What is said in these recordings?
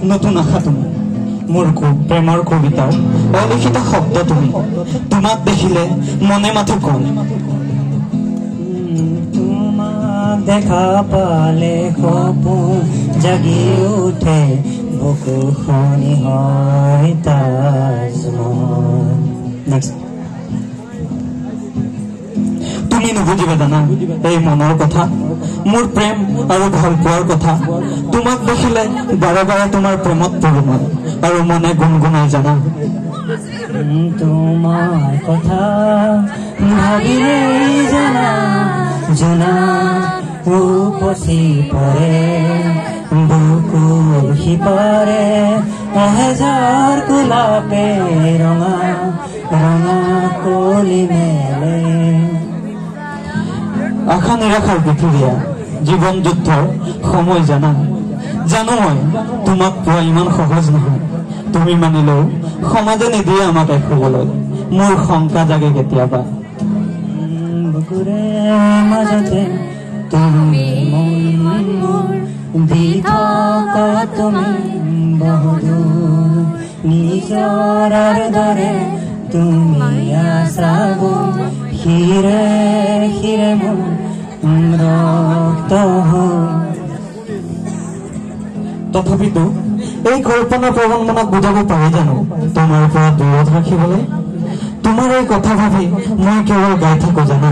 নতুন আশা তুমি মোৰ প্ৰেমৰ কবিতাৰ অলিখিত শব্দ তুমি তোমাক দেখিলে মনে মাথো কয় তোমাক দেখা পালে সপোন জাগি উঠে বুকু শুনি হয় তাজমহল তুমি নুবুজিবা জানা এই মনৰ কথা মোৰ প্ৰেম আৰু ভাল পোৱাৰ কথা তোমাক দেখিলে বাৰে বাৰে তোমাৰ প্ৰেমত পৰো মই আৰু মনে গুণগুণাই জানা তোমাৰ কথা ভাবিলে জানা জোনা উপচি পৰে বুকুৰ সিপাৰে এহেজাৰ গোলাপে ৰঙা ৰঙা কলি মেলে আশা নিৰাশাৰ পৃথিৱীয়া জীৱন যুদ্ধৰ সময় জানা জানো মই তোমাক পোৱা ইমান সহজ নহয় তুমি মানিলেও সমাজে নিদিয়ে আমাক এক হ'বলৈ মোৰ শংকা জাগে কেতিয়াবা বুকুৰে মাজতে তুমি মোৰ দি থকা তুমি বহুদূৰ নিজৰ দৰে তুমি আছা হিৰে হিৰে মোৰ ৰক্ত তথাপিতো এই কল্পনা প্ৰবণ মনক বুজাব পাৰি জানো তোমাৰ পৰা দূৰত ৰাখিবলৈ তোমাৰ এই কথা ভাবি মই কেৱল গাই থাকো জানা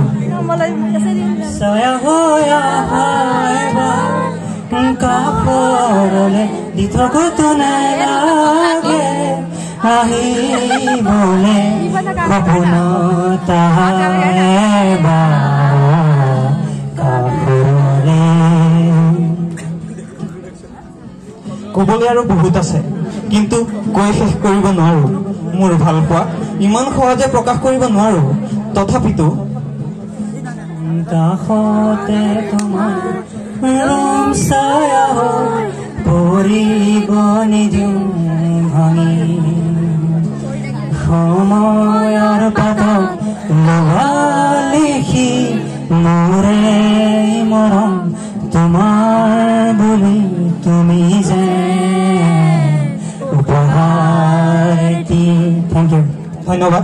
কাপড়লে দি থকতো নালাগে আহিবলে সপোনত কাপড়লে ক'বলৈ আৰু বহুত আছে কিন্তু কৈ শেষ কৰিব নোৱাৰো মোৰ ভাল পোৱা ইমান সহজে প্ৰকাশ কৰিব নোৱাৰো তথাপিতো কাষতে তোমাৰ ৰং ছায়া পৰিব নিদিওঁ ভাঙি সময়ৰ পাতত লগা লিখি মোৰে মৰম তোমাৰ বুলি তুমি যে উপহাৰ দি থেংক ইউ ধন্যবাদ